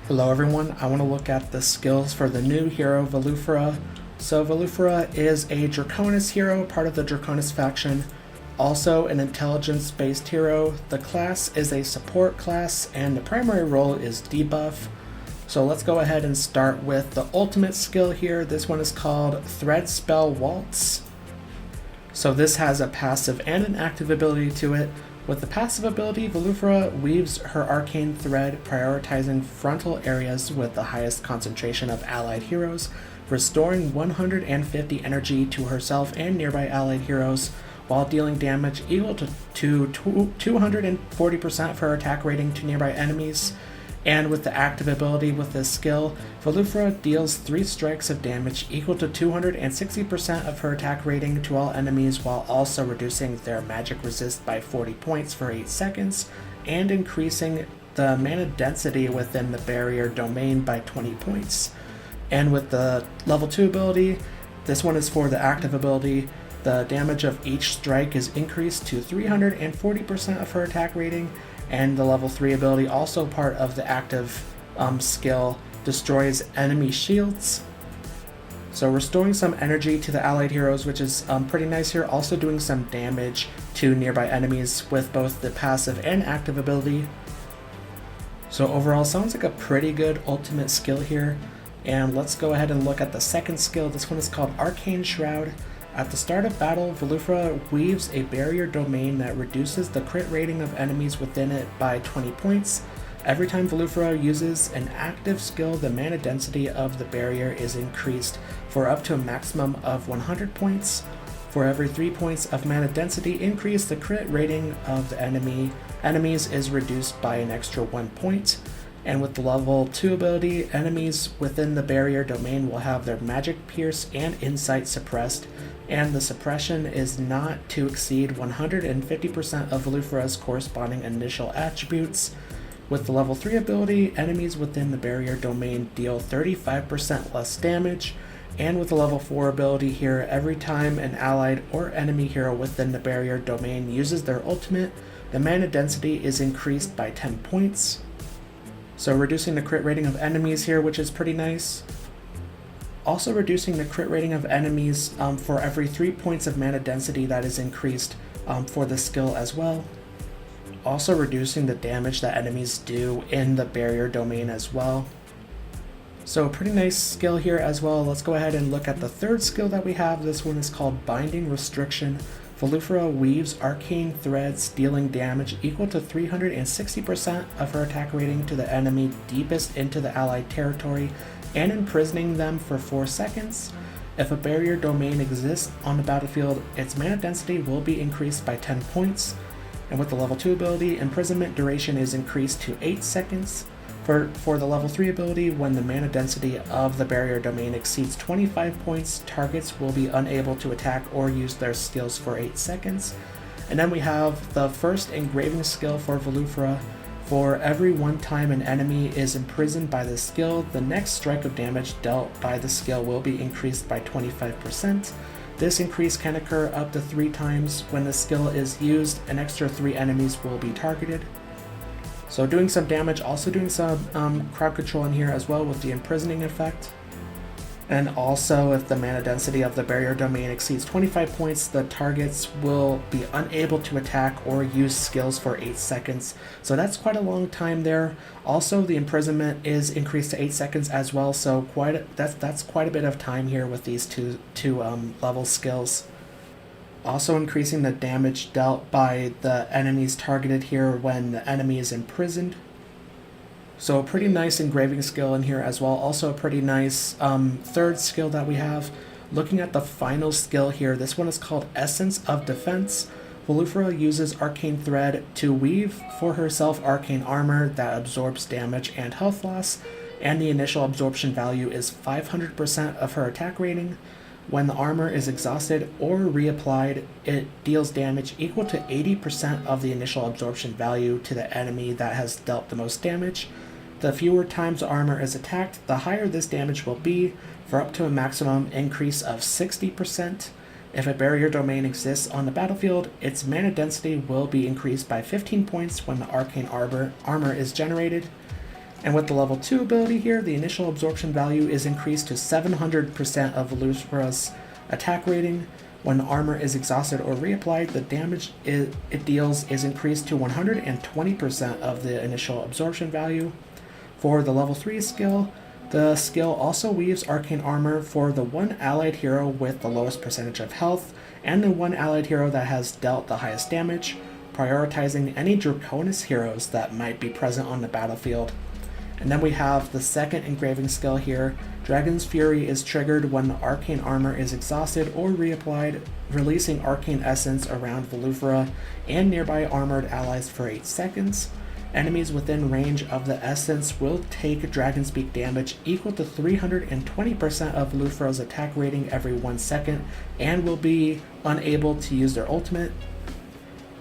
Hello everyone, I want to look at the skills for the new hero Velufira. So Velufira is a Draconis hero, part of the Draconis faction, also an intelligence-based hero. The class is a support class and the primary role is debuff. So let's go ahead and start with the ultimate skill here. This one is called Thread Spell Waltz. So this has a passive and an active ability to it. With the passive ability, Velufira weaves her arcane thread, prioritizing frontal areas with the highest concentration of allied heroes, restoring 150 energy to herself and nearby allied heroes, while dealing damage equal to 240% of her attack rating to nearby enemies. And with the active ability with this skill, Velufira deals 3 strikes of damage equal to 260% of her attack rating to all enemies, while also reducing their magic resist by 40 points for 8 seconds, and increasing the mana density within the barrier domain by 20 points. And with the level 2 ability, this one is for the active ability, the damage of each strike is increased to 340% of her attack rating, and the level 3 ability, also part of the active skill, destroys enemy shields. So restoring some energy to the allied heroes, which is pretty nice here, also doing some damage to nearby enemies with both the passive and active ability. So overall, sounds like a pretty good ultimate skill here. And let's go ahead and look at the second skill. This one is called Arcane Shroud. At the start of battle, Velufira weaves a barrier domain that reduces the crit rating of enemies within it by 20 points. Every time Velufira uses an active skill, the mana density of the barrier is increased for up to a maximum of 100 points. For every 3 points of mana density increase, the crit rating of the enemies is reduced by an extra 1 point. And with the level 2 ability, enemies within the barrier domain will have their magic, pierce, and insight suppressed, and the suppression is not to exceed 150% of Velufira's corresponding initial attributes. With the level 3 ability, enemies within the barrier domain deal 35% less damage, and with the level 4 ability here, every time an allied or enemy hero within the barrier domain uses their ultimate, the mana density is increased by 10 points. So reducing the crit rating of enemies here, which is pretty nice. Also reducing the crit rating of enemies for every 3 points of mana density that is increased for the skill as well. Also reducing the damage that enemies do in the barrier domain as well. So a pretty nice skill here as well. Let's go ahead and look at the third skill that we have. This one is called Binding Restriction. Velufira weaves arcane threads, dealing damage equal to 360% of her attack rating to the enemy deepest into the allied territory, and imprisoning them for 4 seconds. If a barrier domain exists on the battlefield, its mana density will be increased by 10 points. And with the level 2 ability, imprisonment duration is increased to 8 seconds. For the level 3 ability, when the mana density of the barrier domain exceeds 25 points, targets will be unable to attack or use their skills for 8 seconds. And then we have the first engraving skill for Velufira. For every one time an enemy is imprisoned by the skill, the next strike of damage dealt by the skill will be increased by 25%. This increase can occur up to 3 times. When the skill is used, an extra 3 enemies will be targeted. So doing some damage, also doing some crowd control in here as well with the imprisoning effect. And also, if the mana density of the barrier domain exceeds 25 points, the targets will be unable to attack or use skills for 8 seconds. So that's quite a long time there. Also, the imprisonment is increased to 8 seconds as well, so that's quite a bit of time here with these two level skills. Also increasing the damage dealt by the enemies targeted here when the enemy is imprisoned. So a pretty nice engraving skill in here as well. Also a pretty nice third skill that we have. Looking at the final skill here, this one is called Essence of Defense. Velufira uses Arcane Thread to weave for herself arcane armor that absorbs damage and health loss, and the initial absorption value is 500% of her attack rating. When the armor is exhausted or reapplied, it deals damage equal to 80% of the initial absorption value to the enemy that has dealt the most damage. The fewer times the armor is attacked, the higher this damage will be, for up to a maximum increase of 60%. If a barrier domain exists on the battlefield, its mana density will be increased by 15 points when the arcane armor is generated. And with the level 2 ability here, the initial absorption value is increased to 700% of Velufira's attack rating. When armor is exhausted or reapplied, the damage it deals is increased to 120% of the initial absorption value. For the level 3 skill, the skill also weaves arcane armor for the one allied hero with the lowest percentage of health, and the one allied hero that has dealt the highest damage, prioritizing any Draconis heroes that might be present on the battlefield. And then we have the second engraving skill here. Dragon's Fury is triggered when the arcane armor is exhausted or reapplied, releasing arcane essence around Velufira and nearby armored allies for 8 seconds. Enemies within range of the essence will take Dragon Speak damage equal to 320% of Velufira's attack rating every 1 second and will be unable to use their ultimate.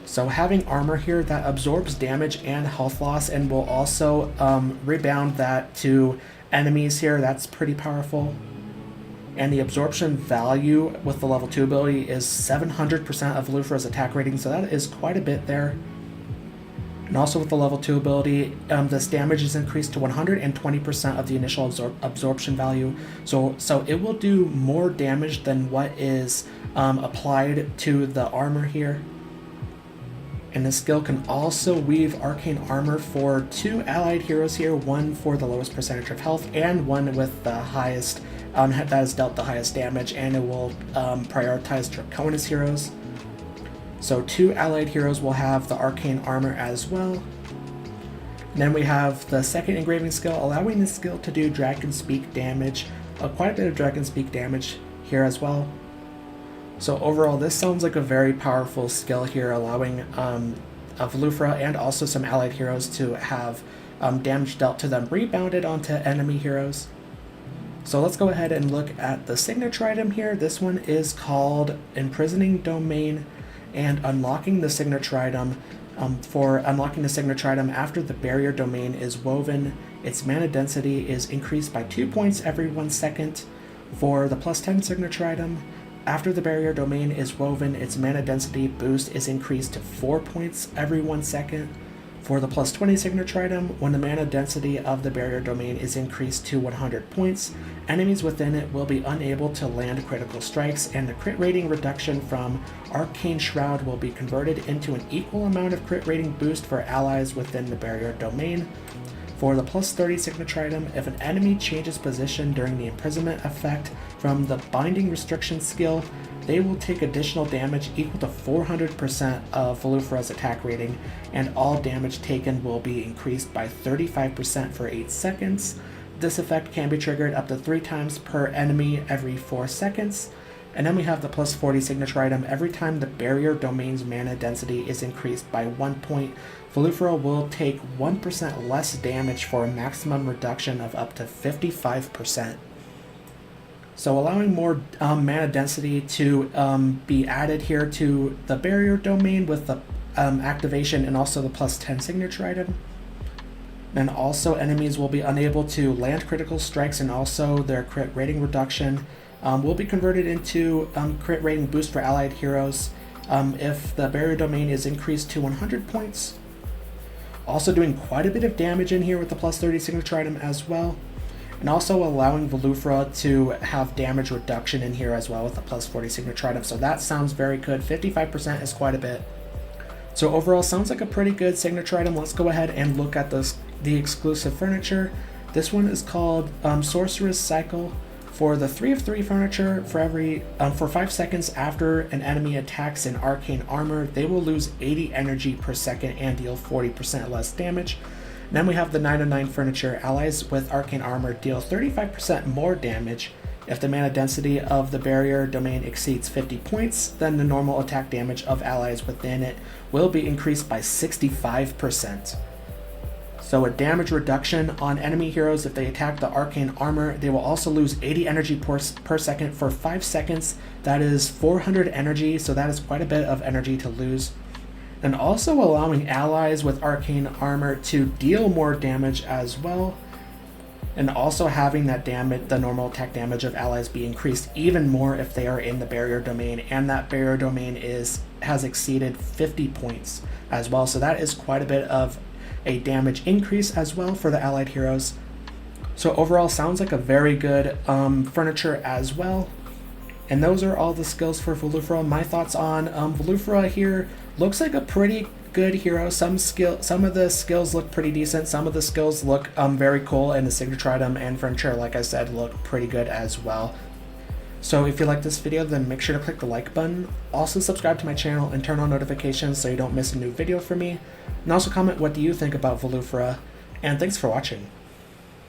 So having armor here that absorbs damage and health loss and will also rebound that to enemies here, that's pretty powerful. And the absorption value with the level 2 ability is 700% of Velufira's attack rating, so that is quite a bit there. And also with the level 2 ability, this damage is increased to 120% of the initial absorption value, so it will do more damage than what is applied to the armor here. And the skill can also weave arcane armor for 2 allied heroes here, one for the lowest percentage of health and one with the highest, that has dealt the highest damage, and it will prioritize Draconis heroes. So 2 allied heroes will have the arcane armor as well. And then we have the second engraving skill, allowing the skill to do Dragon Speak damage, quite a bit of Dragon Speak damage here as well. So overall, this sounds like a very powerful skill here, allowing Velufira and also some allied heroes to have damage dealt to them rebounded onto enemy heroes. So let's go ahead and look at the signature item here. This one is called Imprisoning Domain, and unlocking the signature item, for unlocking the signature item after the barrier domain is woven, its mana density is increased by 2 points every 1 second. For the +10 signature item, after the barrier domain is woven, its mana density boost is increased to 4 points every 1 second. For the +20 signature item, when the mana density of the barrier domain is increased to 100 points, enemies within it will be unable to land critical strikes, and the crit rating reduction from Arcane Shroud will be converted into an equal amount of crit rating boost for allies within the barrier domain. For the +30 signature item, if an enemy changes position during the imprisonment effect from the Binding Restriction skill, they will take additional damage equal to 400% of Velufira's attack rating, and all damage taken will be increased by 35% for 8 seconds. This effect can be triggered up to 3 times per enemy every 4 seconds. And then we have the +40 signature item. Every time the barrier domain's mana density is increased by 1 point, Velufira will take 1% less damage for a maximum reduction of up to 55%. So allowing more mana density to be added here to the barrier domain with the activation and also the +10 signature item. And also enemies will be unable to land critical strikes, and also their crit rating reduction will be converted into crit rating boost for allied heroes if the barrier domain is increased to 100 points. Also doing quite a bit of damage in here with the +30 signature item as well. And also allowing Velufira to have damage reduction in here as well with the +40 signature item. So that sounds very good. 55% is quite a bit. So overall, sounds like a pretty good signature item. Let's go ahead and look at the exclusive furniture. This one is called Sorceress Cycle. For the 3 of 3 furniture, for 5 seconds after an enemy attacks in arcane armor, they will lose 80 energy per second and deal 40% less damage. And then we have the 9 of 9 furniture. Allies with arcane armor deal 35% more damage. If the mana density of the barrier domain exceeds 50 points, then the normal attack damage of allies within it will be increased by 65%. So a damage reduction on enemy heroes if they attack the arcane armor. They will also lose 80 energy per second for 5 seconds. That is 400 energy, so that is quite a bit of energy to lose. And also allowing allies with arcane armor to deal more damage as well. And also having that damage, the normal attack damage of allies, be increased even more if they are in the barrier domain, and that barrier domain has exceeded 50 points as well. So that is quite a bit of a damage increase as well for the allied heroes. So overall, sounds like a very good furniture as well. And those are all the skills for Velufira. My thoughts on Velufira here. Looks like a pretty good hero. Some of the skills look pretty decent. Some of the skills look very cool, and the signature item and furniture, like I said, look pretty good as well. So if you like this video, then make sure to click the like button. Also subscribe to my channel and turn on notifications so you don't miss a new video from me. And also comment what do you think about Velufira. And thanks for watching.